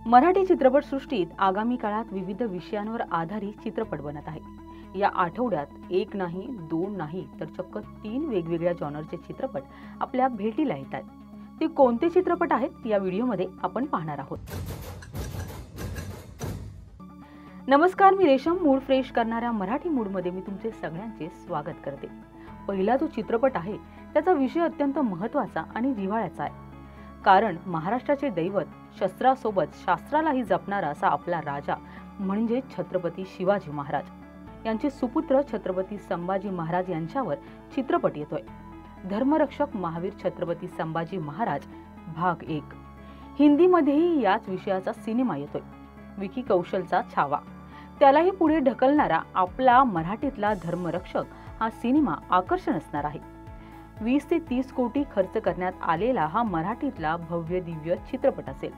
मराठी चित्रपटसृष्टीत आगामी काळात विविध विषयांवर आधारित चित्रपट बनत आहे। या आठवड्यात एक नाही, दोन नाही तर चक्क 3 वेगवेगळ्या जॉनरचे चित्रपट आपल्या भेटीला येतात। ते कोणते चित्रपट आहेत या व्हिडिओमध्ये आपण पाहणार आहोत। नमस्कार, मी रेशम। मूड फ्रेश करणाऱ्या मराठी मूडमध्ये मी तुमचे सगळ्यांचे स्वागत करते। पहिला जो चित्रपट आहे त्याचा विषय अत्यंत महत्त्वाचा आणि जिव्हाळ्याचा आहे। कारण महाराष्ट्राचे दैवत शस्त्रासोबत शास्त्रालाही जपणारा असा आपला राजा म्हणजे छत्रपती शिवाजी महाराज यांचे सुपुत्र छत्रपती संभाजी महाराज यांच्यावर चित्रपट येतोय। धर्मरक्षक महावीर छत्रपती संभाजी महाराज भाग 1 हिंदीमध्येही याच विषयाचा सिनेमा येतोय। विकी कौशलचा छावा त्यालाही पुढे ढकलणारा आपला मराठीतला धर्मरक्षक हा सिनेमा आकर्षण असणार आहे। 20 ते 30 कोटी खर्च करण्यात आलेला हा मराठीतला भव्य दिव्य चित्रपट असेल।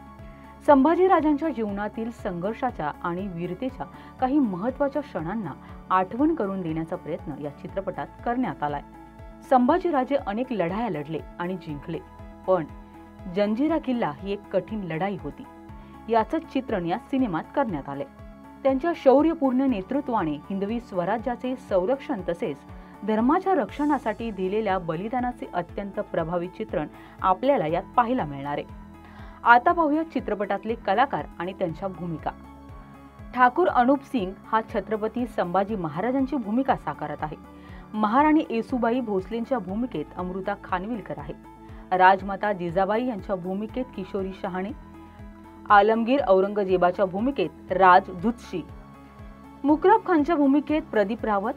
संभाजी राजांच्या जीवनातील संघर्षाच्या आणि वीरतेच्या काही महत्त्वाच्या क्षणांना आठवण करून देण्याचा प्रयत्न या चित्रपटात करण्यात आलाय। संभाजीराजे अनेक लढाया लढले आणि जिंकले, पण जंजिरा किल्ला ही एक कठीण लढाई होती। याचं चित्रण या सिनेमात करण्यात आले। त्यांच्या शौर्यपूर्ण नेतृत्वाने हिंदवी स्वराज्याचे संरक्षण तसेच धर्माच्या रक्षणासाठी दिलेल्या बलिदानाचे अत्यंत प्रभावी चित्रण आपल्याला यात पाहायला मिळणार आहे। आता पाहूया चित्रपटातले कलाकार आणि त्यांच्या भूमिका। ठाकूर अनूप सिंग हा छत्रपती संभाजी महाराजांची भूमिका साकारत आहे। महाराणी येसूबाई भोसलेंच्या भूमिकेत अमृता खानविलकर आहे। राजमाता जिजाबाई यांच्या भूमिकेत किशोरी शहाणे, आलमगीर औरंगजेबाच्या भूमिकेत राज जुत्शी, मुकरब खानच्या भूमिकेत प्रदीप रावत,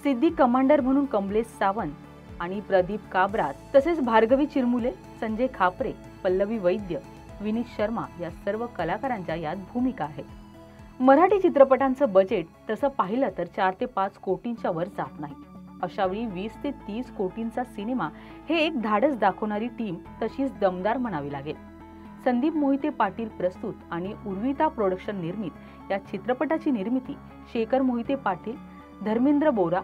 सिद्धी कमांडर म्हणून कमलेश सावंत आणि प्रदीप काबरा, तसेच भार्गवी चिरमुले, संजय खापरे, पल्लवी वैद्य, विनीत शर्मा या सर्व कलाकारांच्या यात भूमिका आहेत। मराठी चित्रपटांचं बजेट तसं पाहिलं तर 4 ते 5 कोटींच्या वर जात नाही। अशावेळी 20 ते 30 कोटींचा सिनेमा हे एक धाडस दाखवणारी टीम तशीच दमदार म्हणावी लागेल। संदीप मोहिते पाटील प्रस्तुत आणि उर्विता प्रोडक्शन निर्मित या चित्रपटाची निर्मिती शेखर मोहिते पाटील, धर्मेंद्र बोरा,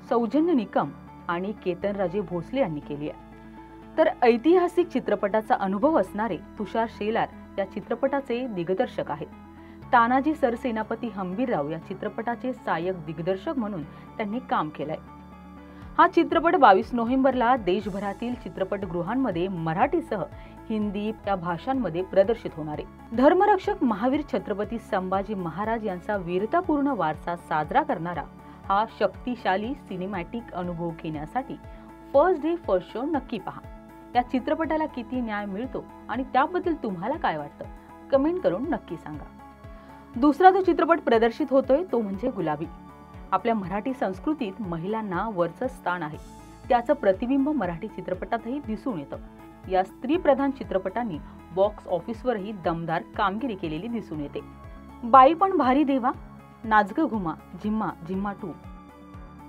सौजन्य निकम आणि केतनराजे भोसले यांनी केली आहे। तर ऐतिहासिक चित्रपटाचा अनुभव असणारे तुषार शेलार या चित्रपटाचे दिग्दर्शक आहेत। तानाजी सरसेनापती हंबीरराव या चित्रपटाचे सहाय्यक दिग्दर्शक म्हणून त्यांनी काम केलंय। हा चित्रपट 22 नोव्हेंबरला देशभरातील चित्रपटगृहांमध्ये मराठीसह हिंदी या भाषांमध्ये प्रदर्शित होणार आहे। धर्मरक्षक महावीर छत्रपती संभाजी महाराज यांचा वीरतापूर्ण वारसा साजरा करणारा हा शक्तिशाली सिनेमॅटिक अनुभव घेण्यासाठी फर्स्ट डे फर्स्ट शो नक्की पहा। या चित्रपटाला किती न्याय मिळतो आणि त्याबद्दल तुम्हाला काय वाटतं कमेंट करून नक्की सांगा। दुसरा जो चित्रपट प्रदर्शित होतोय तो म्हणजे गुलाबी। आपल्या मराठी संस्कृतीत महिलांना वरचं स्थान आहे, त्याचं प्रतिबिंब मराठी चित्रपटातही दिसून येतं। या स्त्रीप्रधान चित्रपटांनी बॉक्स ऑफिसवरही दमदार कामगिरी केलेली दिसून येते। बाई पण भारी देवा, नाचगं घुमा, झिम्मा झिम्मा 2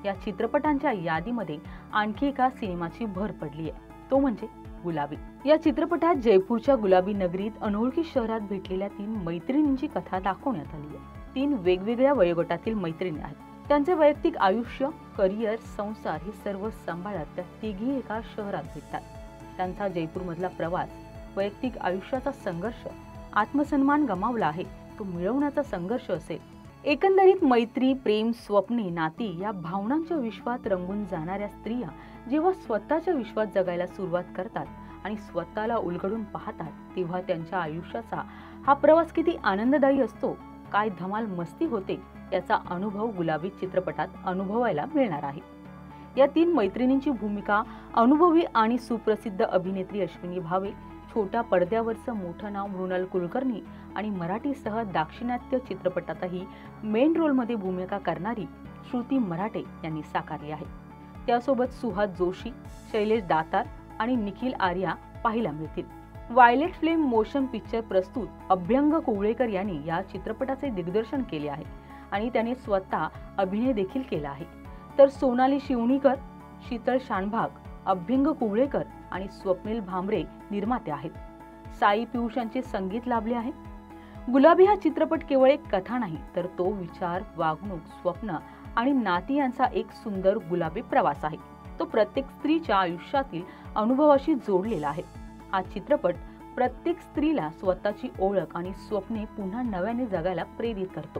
या चित्रपटांच्या यादीमध्ये आणखी एका सिनेमाची भर पडली आहे, तो म्हणजे गुलाबी। या चित्रपटात जयपूरच्या गुलाबी नगरीत अनोळखी शहरात भेटलेल्या 3 मैत्रिणींची कथा दाखवण्यात आली आहे। 3 वेगवेगळ्या वयोगटातील मैत्रिणी आहेत। त्यांचे वैयक्तिक आयुष्य, करिअर, संसार हे सर्व सांभाळत त्या तिघी एका शहरात भेटतात। त्यांचा जयपूरमधला प्रवास, वैयक्तिक आयुष्याचा संघर्ष, आत्मसन्मान गमावला आहे तो मिळवण्याचा संघर्ष असेल। एकंदरीत मैत्री, प्रेम, स्वप्ने, नाती या भावनांच्या विश्वात रंगून जाणाऱ्या स्त्रिया जेव्हा स्वतःच्या विश्वात जगायला सुरुवात करतात आणि स्वतःला उलगडून पाहतात, तेव्हा त्यांच्या आयुष्याचा हा प्रवास किती आनंददायी असतो, काय धमाल मस्ती होते याचा अनुभव गुलाबी चित्रपटात अनुभवायला मिळणार आहे। या 3 मैत्रिणींची भूमिका अनुभवी आणि सुप्रसिद्ध अभिनेत्री अश्विनी भावे, छोट्या पडद्यावरचं मोठं नाव मृणाल कुलकर्णी आणि मराठीसह दाक्षिणात्य चित्रपटातही मेन रोलमध्ये भूमिका करणारी श्रुती मराठे यांनी साकारली आहे। त्यासोबत सुहास जोशी, शैलेश दातार आणि निखिल आर्या पाहायला मिळतील। वायलेट फ्लेम मोशन पिक्चर प्रस्तुत अभ्यंग कुवळेकर यांनी या चित्रपटाचे दिग्दर्शन केले आहे आणि त्याने स्वतः अभिनय देखील केला आहे। तर सोनाली शिवणीकर, शीतल शानभाग, अभ्यंग कुवळेकर आणि स्वप्नील भामरे निर्माते आहेत। साई पियुष यांचे संगीत लाभले आहे। गुलाबी हा चित्रपट केवळ एक कथा नाही तर तो विचार, वागणूक, स्वप्न आणि नाती यांचा एक सुंदर गुलाबी प्रवास आहे। तो प्रत्येक स्त्रीच्या आयुष्यातील अनुभवाशी जोडलेला आहे। हा चित्रपट प्रत्येक स्त्रीला स्वतःची ओळख आणि स्वप्ने पुन्हा नव्याने जगायला प्रेरित करतो.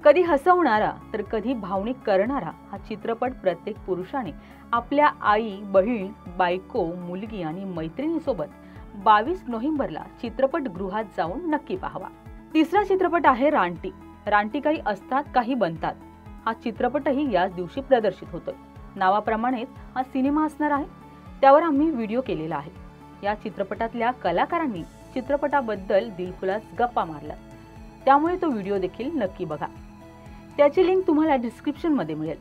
कधी हसवणारा तर कधी भावनिक करणारा हा चित्रपट प्रत्येक पुरुषाने आपल्या आई, बहीण, बायको, मुलगी आणि मैत्रिणीसोबत 22 नोव्हेंबरला चित्रपटगृहात जाऊन नक्की पाहावा. तिसरा चित्रपट आहे रानटी. रानटी काही असतात काही बनतात. हा चित्रपटही याच दिवशी प्रदर्शित होतोय. नावाप्रमाणेच हा सिनेमा असणार आहे. त्यावर आम्ही व्हिडिओ केलेला आहे. या चित्रपटातल्या कलाकारांनी चित्रपटाबद्दल दिलखुलास गप्पा मारल्या, त्यामुळे तो व्हिडिओ देखील नक्की बघा. त्याची लिंक तुम्हाला डिस्क्रिप्शन मध्ये मिळेल.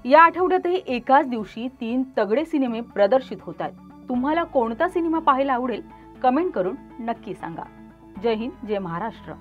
या आठवड्यातही एकाच दिवशी 3 तगडे सिनेमे प्रदर्शित होत आहेत. तुम्हाला कोणता सिनेमा पाहायला आवडेल कमेंट करून नक्की सांगा. जय हिंद, जय महाराष्ट्र.